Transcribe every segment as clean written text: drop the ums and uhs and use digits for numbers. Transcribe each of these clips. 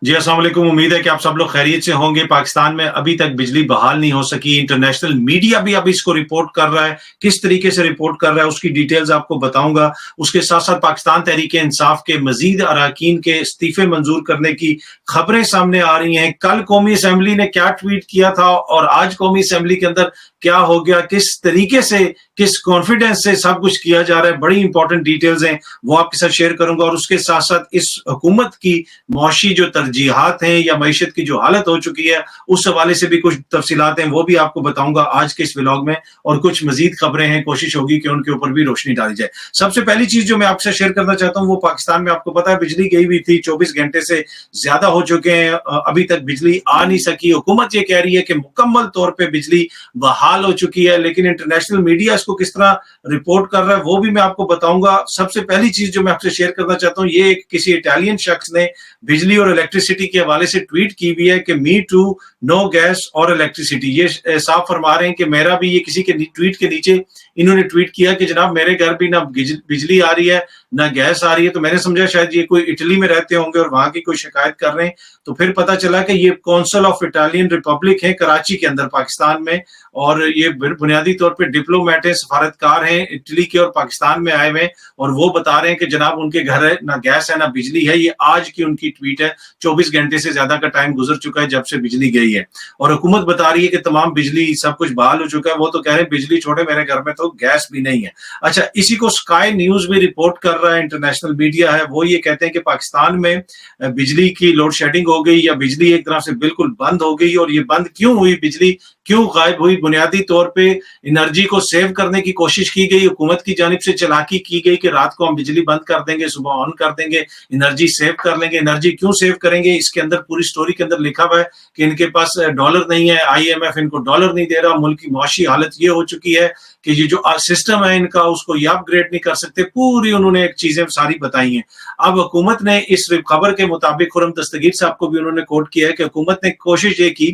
जी, अस्सलाम वालेकुम। उम्मीद है कि आप सब लोग खैरियत से होंगे। पाकिस्तान में अभी तक बिजली बहाल नहीं हो सकी। इंटरनेशनल मीडिया भी अब इसको रिपोर्ट कर रहा है। किस तरीके से रिपोर्ट कर रहा है उसकी डिटेल्स आपको बताऊंगा। उसके साथ साथ पाकिस्तान तहरीक इंसाफ के मजीद अरकान के इस्तीफे मंजूर करने की खबरें सामने आ रही हैं। कल कौमी असम्बली ने क्या ट्वीट किया था और आज कौमी असम्बली के अंदर क्या हो गया, किस तरीके से, किस कॉन्फिडेंस से सब कुछ किया जा रहा है, बड़ी इंपॉर्टेंट डिटेल्स हैं, वो आपके साथ शेयर करूंगा। और उसके साथ साथ इस हुकूमत की मुआशी जो तरजीहात हैं या मईशत की जो हालत हो चुकी है, उस हवाले से भी कुछ तफसीलात हैं, वो भी आपको बताऊंगा आज के इस व्लॉग में। और कुछ मजीद खबरें हैं, कोशिश होगी कि उनके ऊपर भी रोशनी डाली जाए। सबसे पहली चीज जो मैं आपसे शेयर करना चाहता हूं, वो पाकिस्तान में आपको पता है बिजली गई हुई थी, 24 घंटे से ज्यादा हो चुके हैं, अभी तक बिजली आ नहीं सकी। हुकूमत ये कह रही है कि मुकम्मल तौर पर बिजली बहाल हो चुकी है, लेकिन इंटरनेशनल मीडिया इसको किस तरह रिपोर्ट कर रहा है वो भी मैं आपको बताऊंगा। सबसे पहली चीज जो मैं आपसे शेयर करना चाहता हूं, ये किसी इटालियन शख्स ने बिजली और इलेक्ट्रिसिटी के हवाले से ट्वीट की हुई है कि मी टू, नो गैस और इलेक्ट्रिसिटी। ये साफ फरमा रहे हैं कि मेरा भी, ये किसी के ट्वीट के नीचे इन्होंने ट्वीट किया कि जनाब मेरे घर भी ना बिजली आ रही है ना गैस आ रही है। तो मैंने समझा शायद ये कोई इटली में रहते होंगे और वहां की कोई शिकायत कर रहे हैं। तो फिर पता चला कि ये काउंसिल ऑफ इटालियन रिपब्लिक है कराची के अंदर पाकिस्तान में, और ये बुनियादी तौर पे डिप्लोमेट है, सफारतकार हैं इटली के और पाकिस्तान में आए हुए हैं, और वो बता रहे हैं कि जनाब उनके घर है ना गैस है ना बिजली है। ये आज की उनकी ट्वीट है, 24 घंटे से ज्यादा का टाइम गुजर चुका है जब से बिजली गई है, और हुकूमत बता रही है कि तमाम बिजली सब कुछ बहाल हो चुका है। वो तो कह रहे हैं बिजली छोड़े, मेरे घर में तो गैस भी नहीं है। अच्छा, इसी को स्काई न्यूज भी रिपोर्ट कर रहा है, इंटरनेशनल मीडिया है, वो ये कहते हैं कि पाकिस्तान में बिजली की लोड शेडिंग हो गई या बिजली एक तरह से बिल्कुल बंद हो गई। और ये बंद क्यों हुई, बिजली क्यों गायब हुई? बुनियादी तौर पे एनर्जी को सेव करने की कोशिश की गई, हुकूमत की जानिब से चालाकी की गई कि रात को हम बिजली बंद कर देंगे, सुबह ऑन कर देंगे, एनर्जी सेव कर लेंगे। एनर्जी क्यों सेव करेंगे, इसके अंदर पूरी स्टोरी के अंदर लिखा हुआ है कि इनके पास डॉलर नहीं है, IMF इनको डॉलर नहीं दे रहा, मुल्क की मुआशी हालत ये हो चुकी है कि ये जो सिस्टम है इनका उसको ये अपग्रेड नहीं कर सकते। पूरी उन्होंने एक चीजें सारी बताई हैं। अब हुकूमत ने इस खबर के मुताबिक, खुरम दस्तगीर साहब को भी उन्होंने कोट किया है कि हुकूमत ने कोशिश ये की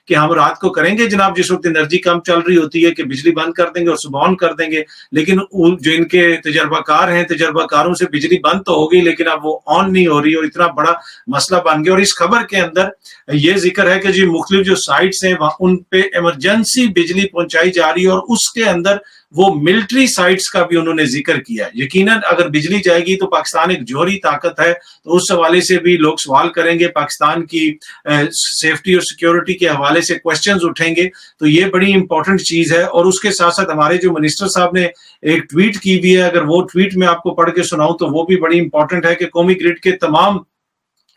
कि हम रात को करेंगे जनाब, जिस वक्त एनर्जी कम चल रही होती है, कि बिजली बंद कर देंगे और सुबह ऑन कर देंगे। लेकिन जो इनके तजर्बाकार हैं, तजर्बाकारों से बिजली बंद तो हो गई लेकिन अब वो ऑन नहीं हो रही, और इतना बड़ा मसला बन गया। और इस खबर के अंदर ये जिक्र है कि जी मुख्तलिफ जो साइट्स हैं वहां उन पे इमरजेंसी बिजली पहुंचाई जा रही है, और उसके अंदर वो मिलिट्री साइट्स का भी उन्होंने जिक्र किया। यकीनन अगर बिजली जाएगी तो पाकिस्तान एक जोहरी ताकत है, तो उस हवाले से भी लोग सवाल करेंगे, पाकिस्तान की सेफ्टी और सिक्योरिटी के हवाले से क्वेश्चंस उठेंगे। तो ये बड़ी इंपॉर्टेंट चीज है। और उसके साथ साथ हमारे जो मिनिस्टर साहब ने एक ट्वीट की भी है, अगर वो ट्वीट में आपको पढ़ के सुनाऊं तो वो भी बड़ी इंपॉर्टेंट है कि कौमी ग्रिड के तमाम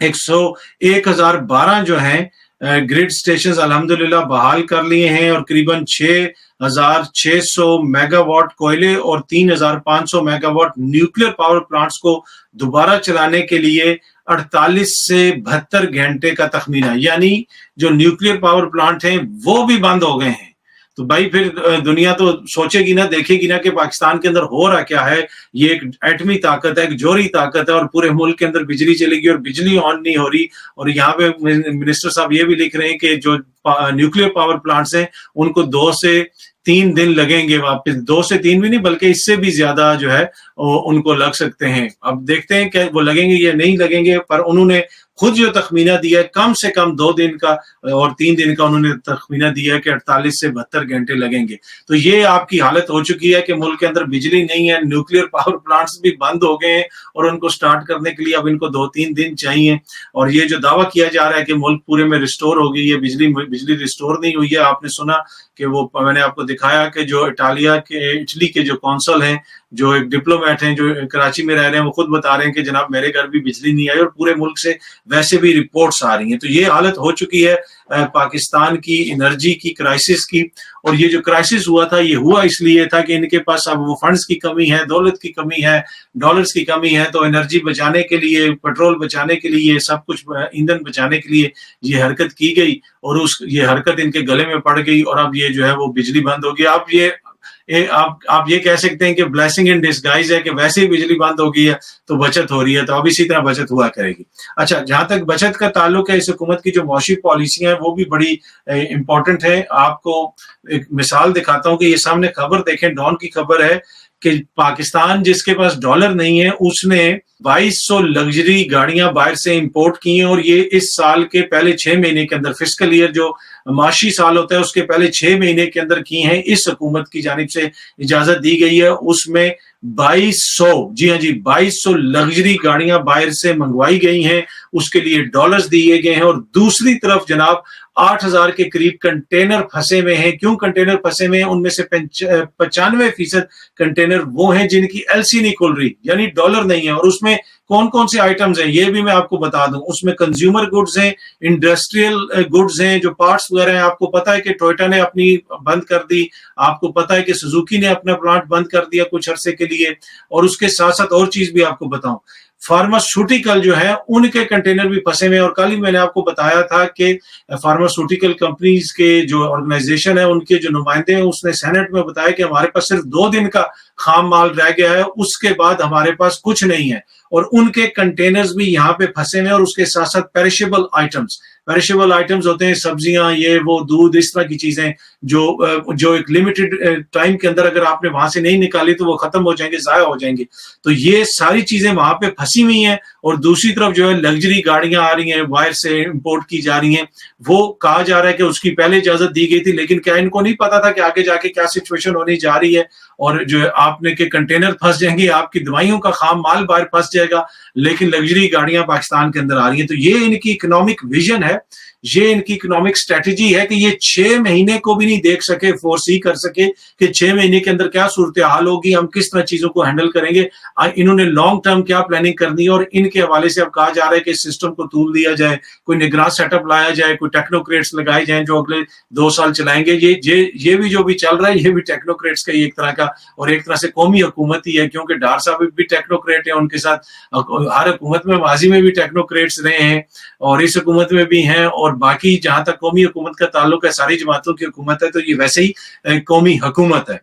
1012 जो हैं ग्रिड स्टेशन अल्हम्दुलिल्लाह बहाल कर लिए हैं, और करीबन 6600 मेगावाट कोयले और 3500 मेगावाट न्यूक्लियर पावर प्लांट्स को दोबारा चलाने के लिए 48 से 72 घंटे का तखमीना, यानी जो न्यूक्लियर पावर प्लांट हैं वो भी बंद हो गए हैं। तो भाई फिर दुनिया तो सोचेगी ना, देखेगी ना कि पाकिस्तान के अंदर हो रहा क्या है। ये एक एटमी ताकत है, एक जोहरी ताकत है, और पूरे मुल्क के अंदर बिजली चलेगी और बिजली ऑन नहीं हो रही। और यहाँ पे मिनिस्टर साहब ये भी लिख रहे हैं कि जो न्यूक्लियर पावर प्लांट्स हैं उनको 2 से 3 दिन लगेंगे वापस, 2 से 3 भी नहीं बल्कि इससे भी ज्यादा जो है उनको लग सकते हैं। अब देखते हैं कि वो लगेंगे या नहीं लगेंगे, पर उन्होंने खुद जो तखमीना दिया है कम से कम 2 दिन का और 3 दिन का उन्होंने तखमीना दिया है कि 48 से 72 घंटे लगेंगे। तो ये आपकी हालत हो चुकी है कि मुल्क के अंदर बिजली नहीं है, न्यूक्लियर पावर प्लांट्स भी बंद हो गए हैं, और उनको स्टार्ट करने के लिए अब इनको 2-3 दिन चाहिए। और ये जो दावा किया जा रहा है कि मुल्क पूरे में रिस्टोर हो गई है, बिजली रिस्टोर नहीं हुई है। आपने सुना कि वो, मैंने आपको दिखाया कि जो इटली के जो कौंसल हैं, जो एक डिप्लोमेट हैं जो कराची में रह रहे हैं, वो खुद बता रहे हैं कि जनाब मेरे घर भी बिजली नहीं आई, और पूरे मुल्क से वैसे भी रिपोर्ट्स आ रही हैं। तो ये हालत हो चुकी है पाकिस्तान की एनर्जी की क्राइसिस की। और ये जो क्राइसिस हुआ था, ये हुआ इसलिए था कि इनके पास अब वो फंड्स की कमी है, दौलत की कमी है, डॉलर्स की कमी है। तो एनर्जी बचाने के लिए, पेट्रोल बचाने के लिए, सब कुछ ईंधन बचाने के लिए ये हरकत की गई, और ये हरकत इनके गले में पड़ गई, और अब ये जो है वो बिजली बंद हो गई। अब आप ये कह सकते हैं कि ब्लेसिंग इन डिस्गाइज है कि वैसे ही बिजली बंद हो गई है तो बचत हो रही है, तो अब इसी तरह बचत हुआ करेगी। अच्छा, जहां तक बचत का ताल्लुक है, इस हुकूमत की जो मौशी पॉलिसियां हैं वो भी बड़ी इंपॉर्टेंट है। आपको एक मिसाल दिखाता हूं कि ये सामने खबर देखें, डॉन की खबर है कि पाकिस्तान जिसके पास डॉलर नहीं है उसने 2200 लग्जरी गाड़ियां बाहर से इंपोर्ट की हैं, और ये इस साल के पहले 6 महीने के अंदर, फिस्कल ईयर जो माशी साल होता है उसके पहले 6 महीने के अंदर की हैं। इस हुकूमत की जानिब से इजाजत दी गई है, उसमें 2200, जी हाँ जी, 2200 लग्जरी गाड़ियां बाहर से मंगवाई गई हैं, उसके लिए डॉलर्स दिए गए हैं। और दूसरी तरफ जनाब 8000 के करीब कंटेनर फंसे हुए हैं। क्यों कंटेनर फंसे हुए हैं? उनमें से 95% कंटेनर वो हैं जिनकी एलसी नहीं खुल रही, यानी डॉलर नहीं है। और उसमें कौन कौन से आइटम्स हैं ये भी मैं आपको बता दूं। उसमें कंज्यूमर गुड्स हैं, इंडस्ट्रियल गुड्स हैं, जो पार्ट्स वगैरह हैं। आपको पता है कि टोयोटा ने अपनी बंद कर दी, आपको पता है कि सुजुकी ने अपना प्लांट बंद कर दिया कुछ अरसे के लिए। और उसके साथ साथ और चीज भी आपको बताऊं, फार्मास्यूटिकल जो है उनके कंटेनर भी फंसे हुए हैं। और कल ही मैंने आपको बताया था कि फार्मास्यूटिकल कंपनीज के जो ऑर्गेनाइजेशन है उनके जो नुमाइंदे हैं, उसने सेनेट में बताया कि हमारे पास सिर्फ 2 दिन का खाम माल रह गया है, उसके बाद हमारे पास कुछ नहीं है। और उनके कंटेनर्स भी यहाँ पे फंसे हुए। और उसके साथ साथ पेरिशेबल आइटम्स होते हैं, सब्जियां, ये वो, दूध, इस तरह की चीजें जो एक लिमिटेड टाइम के अंदर अगर आपने वहां से नहीं निकाली तो वो खत्म हो जाएंगे, जाया हो जाएंगे। तो ये सारी चीजें वहां पे फंसी हुई हैं। और दूसरी तरफ जो है लग्जरी गाड़ियां आ रही हैं, बाहर से इंपोर्ट की जा रही हैं। वो कहा जा रहा है कि उसकी पहले इजाजत दी गई थी, लेकिन क्या इनको नहीं पता था कि आगे जाके क्या सिचुएशन होने जा रही है, और जो है आपने के कंटेनर फंस जाएंगे, आपकी दवाइयों का खाम माल बाहर फंस जाएगा, लेकिन लग्जरी गाड़ियां पाकिस्तान के अंदर आ रही हैं। तो ये इनकी इकोनॉमिक विजन है, ये इनकी इकोनॉमिक स्ट्रेटेजी है कि ये 6 महीने को भी नहीं देख सके, फोरसी कर सके कि 6 महीने के अंदर क्या सूरत हाल होगी, हम किस तरह चीजों को हैंडल करेंगे। इन्होंने लॉन्ग टर्म क्या प्लानिंग करनी है, और इनके हवाले से अब कहा जा रहा है कि इस सिस्टम को तूल दिया जाए, कोई निगरान सेटअप लाया जाए, कोई टेक्नोक्रेट्स लगाए जाए जो अगले 2 साल चलाएंगे। ये भी जो भी चल रहा है, ये भी टेक्नोक्रेट्स का ही एक तरह का, और एक तरह से कौमी हुकूमत ही है, क्योंकि डार साहब भी टेक्नोक्रेट है, उनके साथ हर हुकूमत में माजी में भी टेक्नोक्रेट्स रहे हैं और इस हुकूमत में भी हैं। और बाकी जहां तक कौमी हुकूमत का ताल्लुक है, सारी जमातों की हुकूमत है, तो ये वैसे ही कौमी हुकूमत है।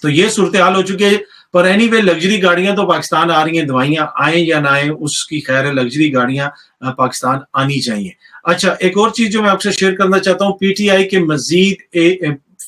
तो ये सूरत हाल हो चुकी है। पर एनीवे लग्जरी गाड़ियां तो पाकिस्तान आ रही हैं, दवाइयां आए या ना आए उसकी खैर है, लग्जरी गाड़ियां पाकिस्तान आनी चाहिए। अच्छा, एक और चीज जो मैं आपसे शेयर करना चाहता हूं, पीटीआई के मजीद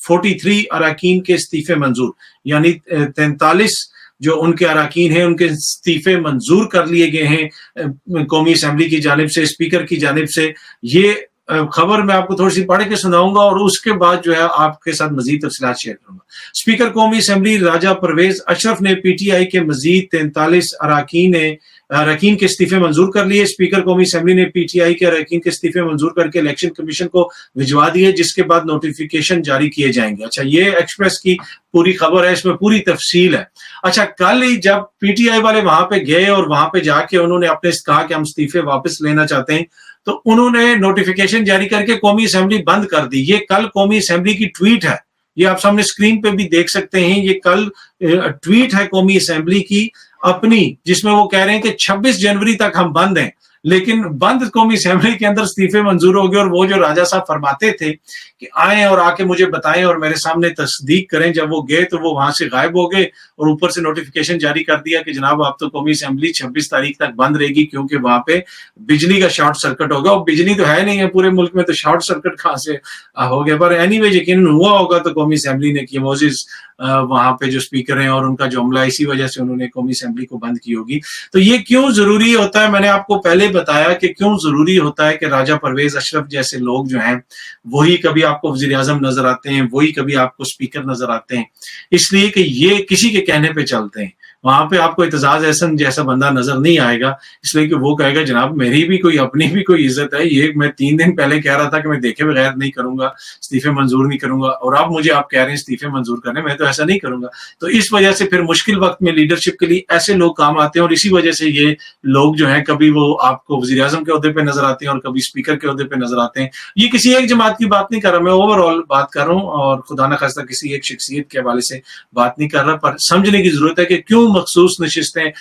43 अरकान के इस्तीफे मंजूर, यानी 43 जो उनके अरकान हैं उनके इस्तीफे मंजूर कर लिए गए हैं कौमी असेंबली की जानिब से, स्पीकर की जानिब से। ये खबर मैं आपको थोड़ी सी पढ़ के सुनाऊंगा और उसके बाद जो है आपके साथ मजीद तफसीलात शेयर करूंगा। स्पीकर कौमी असेंबली राजा परवेज अशरफ ने पीटीआई के मजीद 43 अरकान के इस्तीफे मंजूर कर लिए। स्पीकर कौमी असेंबली ने पीटीआई के अरकान के इस्तीफे मंजूर करके इलेक्शन कमीशन को भिजवा दिए, जिसके बाद नोटिफिकेशन जारी किए जाएंगे। अच्छा, ये एक्सप्रेस की पूरी खबर है, इसमें पूरी तफसील है। अच्छा, कल ही जब पीटीआई वाले वहां पे गए और वहां पे जाके उन्होंने अपने कहा कि हम इस्तीफे वापस लेना चाहते हैं, तो उन्होंने नोटिफिकेशन जारी करके कौमी असेंबली बंद कर दी। ये कल कौमी असेंबली की ट्वीट है, ये आप सामने स्क्रीन पे भी देख सकते हैं। ये कल ट्वीट है कौमी असेंबली की अपनी, जिसमें वो कह रहे हैं कि 26 जनवरी तक हम बंद हैं, लेकिन बंद कौमी असेंबली के अंदर इस्तीफे मंजूर हो गए। और वो जो राजा साहब फरमाते थे कि आए और आके मुझे बताएं और मेरे सामने तस्दीक करें, जब वो गए तो वो वहां से गायब हो गए और ऊपर से नोटिफिकेशन जारी कर दिया कि जनाब आप तो कौमी असेंबली 26 तारीख तक बंद रहेगी, क्योंकि वहां पे बिजली का शॉर्ट सर्किट होगा। और बिजली तो है नहीं है पूरे मुल्क में, तो शॉर्ट सर्किट कहां से हो गया। पर एनीवे यकीनन हुआ होगा, तो कौमी असेंबली ने किया, मोजिज वहां पे जो स्पीकर हैं और उनका जो अमला, इसी वजह से उन्होंने कौमी असेंबली को बंद की होगी। तो ये क्यों जरूरी होता है, मैंने आपको पहले बताया कि क्यों जरूरी होता है कि राजा परवेज अशरफ जैसे लोग जो हैं वही कभी आपको वजीर आजम नजर आते हैं, वही कभी आपको स्पीकर नजर आते हैं, इसलिए कि ये किसी के कहने पे चलते हैं। वहां पे आपको इत्तेजाज एहसन जैसा बंदा नजर नहीं आएगा, इसलिए कि वो कहेगा जनाब मेरी भी कोई अपनी भी कोई इज्जत है, ये मैं 3 दिन पहले कह रहा था कि मैं देखे बगैर नहीं करूंगा, इस्तीफे मंजूर नहीं करूंगा, और अब मुझे आप कह रहे हैं इस्तीफे मंजूर करने, मैं तो ऐसा नहीं करूंगा। तो इस वजह से फिर मुश्किल वक्त में लीडरशिप के लिए ऐसे लोग काम आते हैं, और इसी वजह से ये लोग जो है कभी वो आपको वजीर आजम के ओहदे पे नजर आते हैं और कभी स्पीकर के ओहदे पे नजर आते हैं। ये किसी एक जमात की बात नहीं कर रहा, मैं ओवरऑल बात कर रहा हूँ, और खुदा न खास्ता किसी एक शख्सियत के हवाले से बात नहीं कर रहा। पर समझने की जरूरत है कि क्यों मखसूस नशिस्तें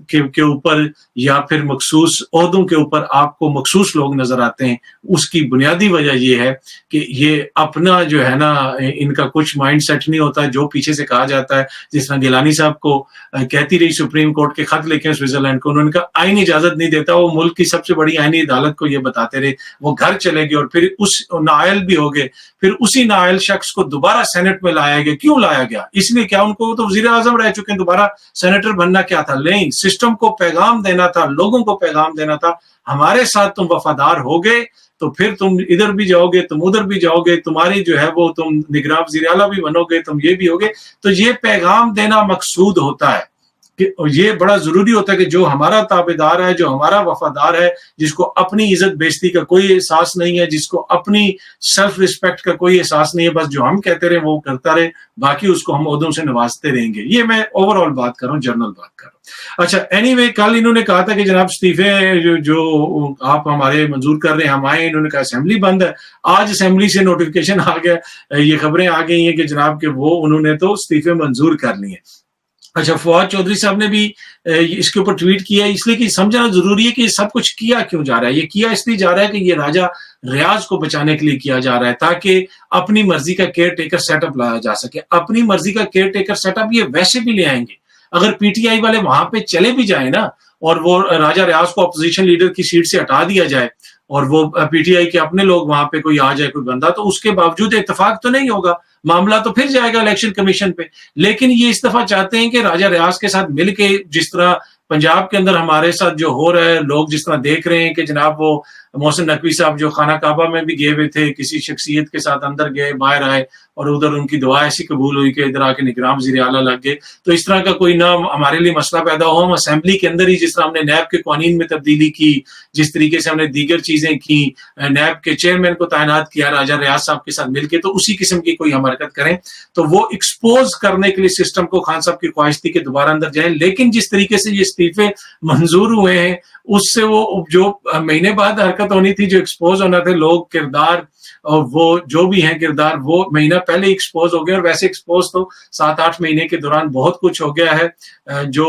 के ऊपर या फिर मखसूस ओहदों के ऊपर आपको मखसूस लोग नजर आते हैं। उसकी बुनियादी वजह यह है कि ये अपना जो है ना, इनका कुछ माइंड सेट नहीं होता, जो पीछे से कहा जाता है। जिस तरह गिलानी साहब को कहती रही सुप्रीम कोर्ट के खत लिखे स्विट्जरलैंड को, उन्होंने कहा आईन इजाजत नहीं देता, वो मुल्क की सबसे बड़ी आईनी अदालत को ये बताते रहे, वो घर चले गए और फिर उस नायल भी हो गए, फिर उसी नायल शख्स को दोबारा सेनेट में लाया गया। क्यों लाया गया? इसलिए क्या उनको तो वजीर आजम रह चुके हैं, दोबारा सेनेटर बनना क्या था, नहीं, सिस्टम को पैगाम देना था, लोगों को पैगाम देना था, हमारे साथ तुम वफादार हो गए तो फिर तुम इधर भी जाओगे, तुम उधर भी जाओगे, तुम्हारी जो है वो तुम निगरान वज़ीर आला भी बनोगे, तुम ये भी होगे। तो ये पैगाम देना मकसूद होता है कि ये बड़ा जरूरी होता है कि जो हमारा ताबेदार है, जो हमारा वफादार है, जिसको अपनी इज्जत बेइज्जती का कोई एहसास नहीं है, जिसको अपनी सेल्फ रिस्पेक्ट का कोई एहसास नहीं है, बस जो हम कहते रहे वो करता रहे, बाकी उसको हम ओहदों से नवाजते रहेंगे। ये मैं ओवरऑल बात कर रहा हूँ, जनरल बात कर रहा हूँ। अच्छा, एनीवे, कल इन्होंने कहा था कि जनाब इस्तीफे जो आप हमारे मंजूर कर रहे हैं हम आए, इन्होंने कहा असेंबली बंद है। आज असेंबली से नोटिफिकेशन आ गया, ये खबरें आ गई हैं कि जनाब के वो उन्होंने तो इस्तीफे मंजूर कर लिए। अच्छा, फवाद चौधरी साहब ने भी इसके ऊपर ट्वीट किया, इसलिए कि समझना जरूरी है कि सब कुछ किया क्यों जा रहा है। ये किया इसलिए जा रहा है कि ये राजा रियाज को बचाने के लिए किया जा रहा है, ताकि अपनी मर्जी का केयर टेकर सेटअप लाया जा सके। अपनी मर्जी का केयर टेकर सेटअप ये वैसे भी ले आएंगे, अगर पीटीआई वाले वहां पे चले भी जाए ना, और वो राजा रियाज को अपोजिशन लीडर की सीट से हटा दिया जाए और वो पीटीआई के अपने लोग वहां पे कोई आ जाए, कोई बंदा, तो उसके बावजूद इत्तेफाक तो नहीं होगा, मामला तो फिर जाएगा इलेक्शन कमीशन पे। लेकिन ये इस दफा चाहते हैं कि राजा रियाज के साथ मिलके, जिस तरह पंजाब के अंदर हमारे साथ जो हो रहा है, लोग जिस तरह देख रहे हैं कि जनाब वो मोहसिन नकवी साहब जो खाना काबा में भी गए हुए थे, किसी शख्सियत के साथ अंदर गए, बाहर आए और उधर उनकी दुआ ऐसी कबूल हुई कि इधर आके निगरान वज़ीर आला लग गए। तो इस तरह का कोई ना हमारे लिए मसला पैदा हो, हम असेंबली के अंदर ही जिस तरह हमने नैब के कानून में तब्दीली की, जिस तरीके से हमने दीगर चीजें की, नैब के चेयरमैन को तैनात किया राजा रियाज साहब के साथ मिलकर, तो उसी किस्म की कोई हम हरकत करें तो वो एक्सपोज करने के लिए सिस्टम को खान साहब की ख्वाहिश थी कि दोबारा अंदर जाए। लेकिन जिस तरीके से ये इस्तीफे मंजूर हुए हैं, उससे वो जो महीने बाद हरकत होनी थी, जो एक्सपोज होना थे लोग, किरदार, और वो जो भी हैं किरदार, वो महीना पहले एक्सपोज हो गया। और वैसे एक्सपोज तो 7-8 महीने के दौरान बहुत कुछ हो गया है। जो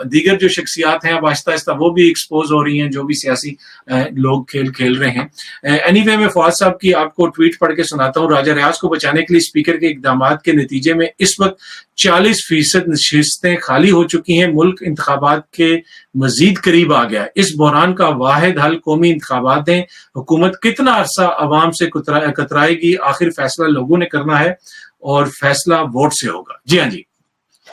दीगर जो शख्सियात हैं अब आहिस्ता आहिस्ता वो भी एक्सपोज हो रही हैं, जो भी सियासी लोग खेल खेल रहे हैं। एनीवे, मैं फवाद साहब की आपको ट्वीट पढ़ के सुनाता हूँ। राजा रियाज को बचाने के लिए स्पीकर के इकदामात के नतीजे में इस वक्त 40% नशिस्तें खाली हो चुकी हैं, मुल्क इंतखाबात के मजीद करीब आ गया। इस बहरान का वाहिद हल कौमी इंतखाबात हैं। हुकूमत कितना अरसा अवाम से कतराएगी, आखिर फैसला लोगों ने करना है और फैसला वोट से होगा। जी हाँ जी,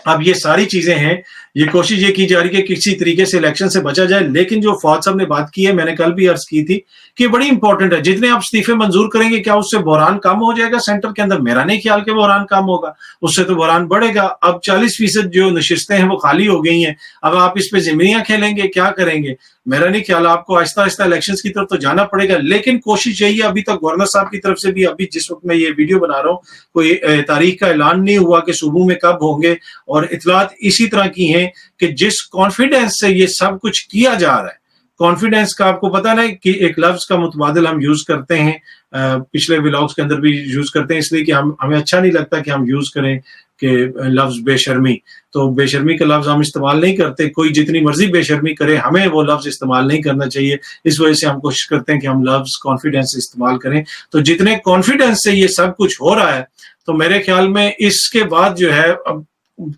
अब ये सारी चीजें हैं, ये कोशिश ये की जा रही है कि किसी तरीके से इलेक्शन से बचा जाए। लेकिन जो फवाद साहब ने बात की है, मैंने कल भी अर्ज की थी कि बड़ी इंपॉर्टेंट है। जितने आप इस्तीफे मंजूर करेंगे, क्या उससे बहरान कम हो जाएगा सेंटर के अंदर? मेरा नहीं ख्याल कि बहरान कम होगा, उससे तो बहरान बढ़ेगा। अब 40% जो नशिस्तें हैं वो खाली हो गई हैं, अब आप इस पे जिम्मियां खेलेंगे, क्या करेंगे? मेरा नहीं ख्याल, आपको आहिस्ता आहिस्ता इलेक्शन की तरफ तो जाना पड़ेगा। लेकिन कोशिश यही है, अभी तक गवर्नर साहब की तरफ से भी, अभी जिस वक्त मैं ये वीडियो बना रहा हूँ, कोई तारीख का ऐलान नहीं हुआ कि सूबों में कब होंगे। और इतलात इसी तरह की हैं कि जिस कॉन्फिडेंस से ये सब कुछ किया जा रहा है, कॉन्फिडेंस का आपको पता ना कि एक लफ्ज का मुतबादिल हम यूज करते हैं, पिछले व्लॉग्स के अंदर भी यूज करते हैं, इसलिए कि हमें अच्छा नहीं लगता कि हम यूज करें कि लफ्ज बेशर्मी। तो बेशर्मी का लफ्ज हम इस्तेमाल नहीं करते, कोई जितनी मर्जी बेशर्मी करे, हमें वो लफ्ज इस्तेमाल नहीं करना चाहिए। इस वजह से हम कोशिश करते हैं कि हम लफ्ज कॉन्फिडेंस इस्तेमाल करें। तो जितने कॉन्फिडेंस से ये सब कुछ हो रहा है, तो मेरे ख्याल में इसके बाद जो है अब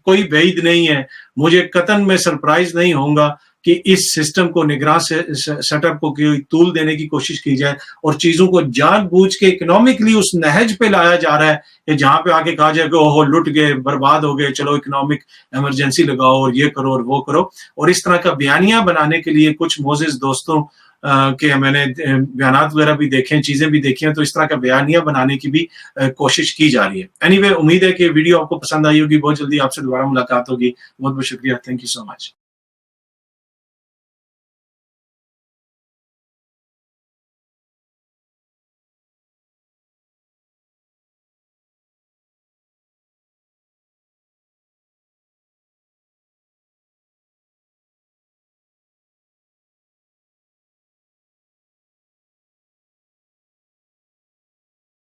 कोई बैद नहीं है, मुझे कतन में सरप्राइज नहीं होगा कि इस सिस्टम को, निगरान सेटअप को कोई तूल देने की कोशिश की जाए और चीजों को जानबूझ के इकोनॉमिकली उस नहज पे लाया जा रहा है कि जहां पे आके कहा जाए कि ओहो लुट गए, बर्बाद हो गए, चलो इकोनॉमिक इमरजेंसी लगाओ और ये करो और वो करो। और इस तरह का बयानियां बनाने के लिए कुछ मोजिज दोस्तों के मैंने बयानात वगैरह भी देखे, चीजें भी देखी हैं, तो इस तरह का बयानियां बनाने की भी कोशिश की जा रही है। एनीवे, उम्मीद है कि वीडियो आपको पसंद आई होगी। बहुत जल्दी आपसे दोबारा मुलाकात होगी। बहुत बहुत शुक्रिया, थैंक यू सो मच।